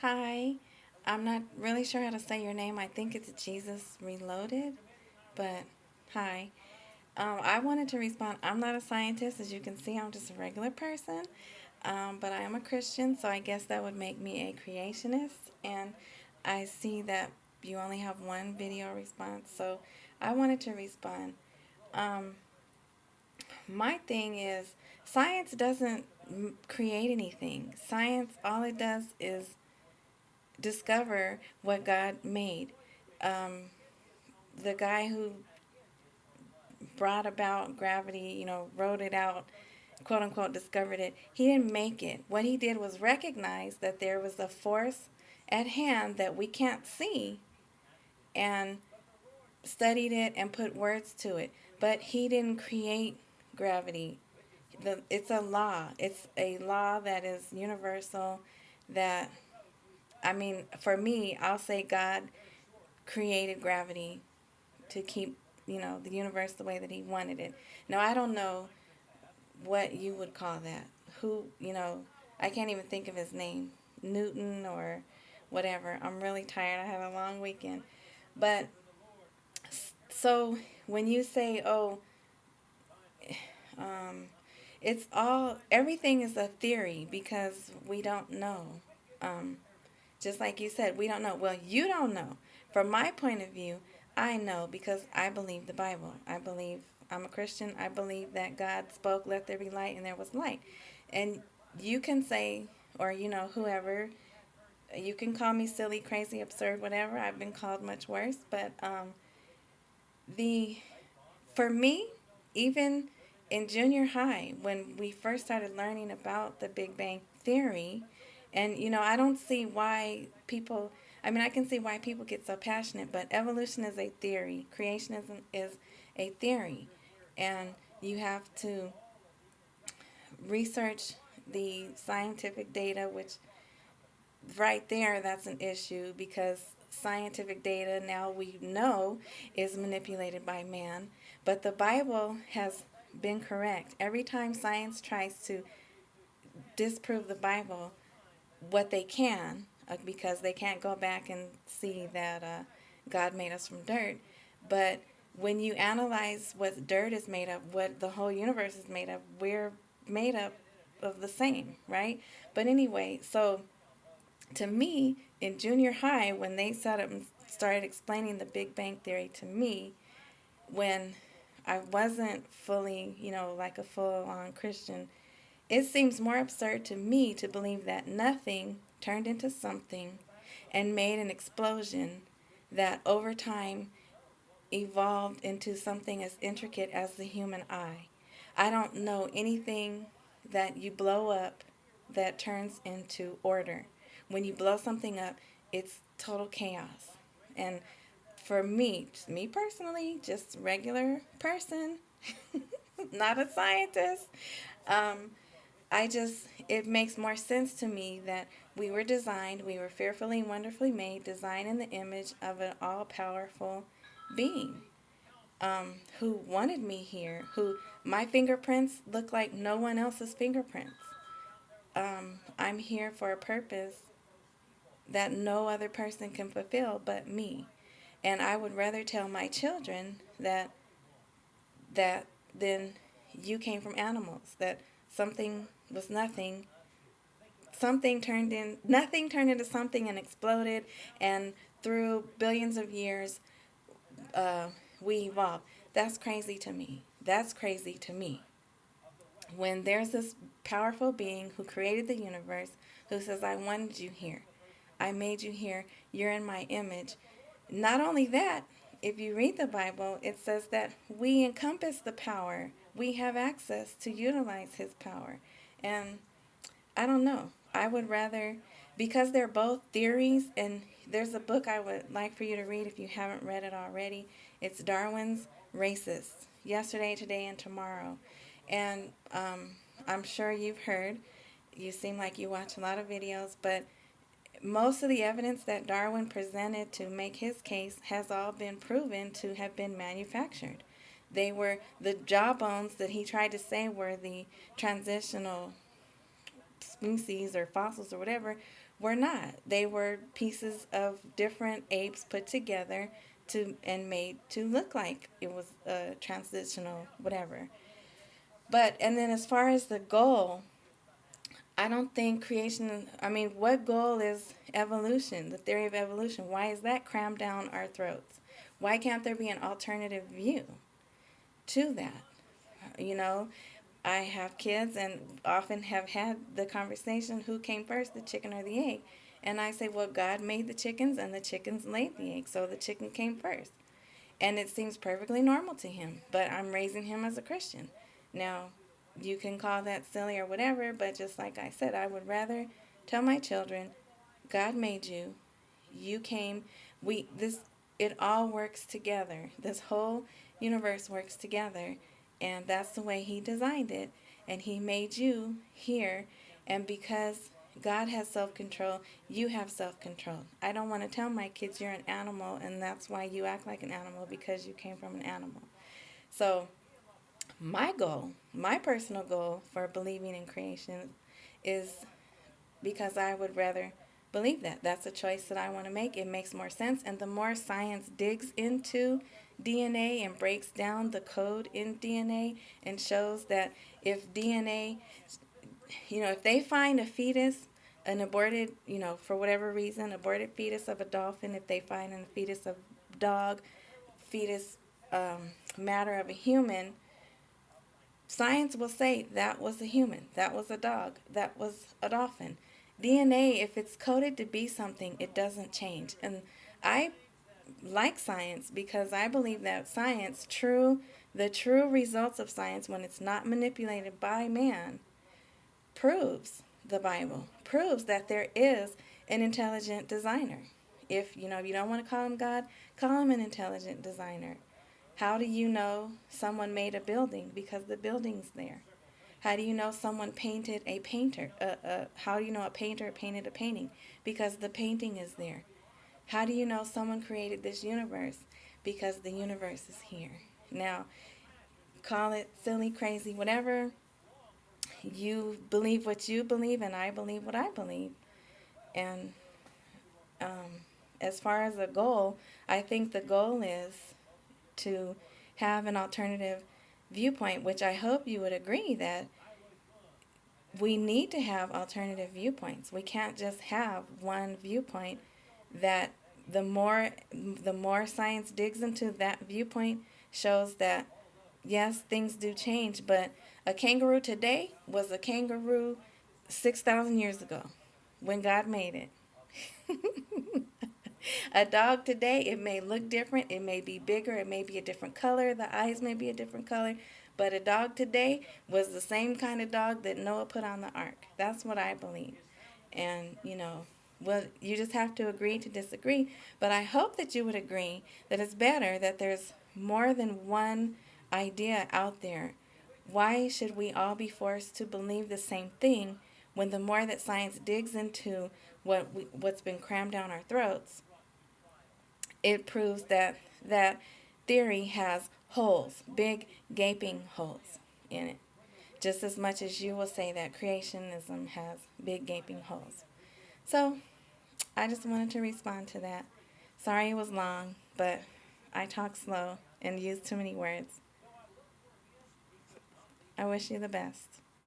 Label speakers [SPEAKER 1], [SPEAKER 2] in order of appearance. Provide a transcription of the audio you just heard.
[SPEAKER 1] Hi. I'm not really sure how to say your name. I think it's Jesus Reloaded, but hi. I wanted to respond. I'm not a scientist. As you can see, I'm just a regular person. But I am a Christian, so I guess that would make me a creationist. And I see that you only have one video response, so I wanted to respond. Um, my thing is, science doesn't create anything. Science, all it does is discover what God made. Um, the guy who brought about gravity, wrote it out, quote unquote, discovered it, he didn't make it. What he did was recognize that there was a force at hand that we can't see and studied it and put words to it. But he didn't create gravity. It's a law. It's a law that is universal that, I mean, for me, I'll say God created gravity to keep, the universe the way that he wanted it. Now, I don't know what you would call that. Who, I can't even think of his name. Newton or whatever. I'm really tired. I had a long weekend. But so when you say, oh, um, it's all, everything is a theory because we don't know. Um, just like you said, we don't know. Well, you don't know. From my point of view, I know because I believe the Bible. I believe I'm a Christian. I believe that God spoke, let there be light, and there was light. And you can say, or whoever, you can call me silly, crazy, absurd, whatever. I've been called much worse. But the for me, even in junior high, when we first started learning about the Big Bang Theory, and I don't see why people, I mean, I can see why people get so passionate, but evolution is a theory, creationism is a theory, and you have to research the scientific data, which right there, that's an issue because scientific data now we know is manipulated by man. But the Bible has been correct. Every time science tries to disprove the Bible, what they can, because they can't go back and see that God made us from dirt. But when you analyze what dirt is made of, what the whole universe is made of, we're made up of the same, right? But anyway, so to me, in junior high, when they sat up and started explaining the Big Bang Theory to me, when I wasn't fully, like a full on Christian, it seems more absurd to me to believe that nothing turned into something and made an explosion that over time evolved into something as intricate as the human eye. I don't know anything that you blow up that turns into order. When you blow something up, it's total chaos. And for me personally, just regular person, not a scientist, um, it makes more sense to me that we were fearfully and wonderfully made, designed in the image of an all powerful being who wanted me here, who my fingerprints look like no one else's fingerprints. I'm here for a purpose that no other person can fulfill but me. And I would rather tell my children that then you came from animals, that something was nothing, nothing turned into something and exploded, and through billions of years uh, we evolved. That's crazy to me. That's crazy to me. When there's this powerful being who created the universe, who says, I wanted you here, I made you here, you're in my image. Not only that, if you read the Bible, it says that we encompass the power. We have access to utilize his power. And I don't know. I would rather, because they're both theories, and there's a book I would like for you to read if you haven't read it already. It's Darwin's Racists, Yesterday, Today, and Tomorrow. And I'm sure you've heard, you seem like you watch a lot of videos, but most of the evidence that Darwin presented to make his case has all been proven to have been manufactured. They were the jawbones that he tried to say were the transitional species or fossils or whatever, were not. They were pieces of different apes put together to and made to look like it was a transitional whatever. But and then as far as the goal, I don't think creation, I mean, what goal is evolution, the theory of evolution? Why is that crammed down our throats? Why can't there be an alternative view to that? You know, I have kids and often have had the conversation, who came first, the chicken or the egg? And I say, well, God made the chickens and the chickens laid the egg, so the chicken came first. And it seems perfectly normal to him, but I'm raising him as a Christian. Now, you can call that silly or whatever, but just like I said, I would rather tell my children, God made you, you came, it all works together. This whole universe works together, and that's the way he designed it, and he made you here, and because God has self-control, you have self-control. I don't want to tell my kids you're an animal and that's why you act like an animal, because you came from an animal. So my goal, my personal goal for believing in creation is because I would rather believe that. That's a choice that I want to make. It makes more sense. And the more science digs into DNA and breaks down the code in DNA and shows that if DNA, if they find a fetus, an aborted, for whatever reason, aborted fetus of a dolphin, if they find a fetus of dog, fetus matter of a human, science will say that was a human, that was a dog, that was a dolphin. DNA, if it's coded to be something, it doesn't change. And I like science because I believe that science, the true results of science, when it's not manipulated by man, proves the Bible, proves that there is an intelligent designer. If you don't want to call him God, call him an intelligent designer. How do you know someone made a building? Because the building's there. How do you know someone painted a painter? How do you know a painter painted a painting? Because the painting is there. How do you know someone created this universe? Because the universe is here. Now, call it silly, crazy, whatever. You believe what you believe, and I believe what I believe. And as far as a goal, I think the goal is to have an alternative viewpoint, which I hope you would agree that we need to have alternative viewpoints. We can't just have one viewpoint. That the more science digs into that viewpoint shows that yes, things do change, but a kangaroo today was a kangaroo 6,000 years ago when God made it. A dog today, it may look different, it may be bigger, it may be a different color, the eyes may be a different color, but a dog today was the same kind of dog that Noah put on the ark. That's what I believe. And, well, you just have to agree to disagree, but I hope that you would agree that it's better that there's more than one idea out there. Why should we all be forced to believe the same thing when the more that science digs into what's been crammed down our throats, it proves that that theory has holes, big gaping holes in it, just as much as you will say that creationism has big gaping holes. So I just wanted to respond to that. Sorry it was long, but I talk slow and use too many words. I wish you the best.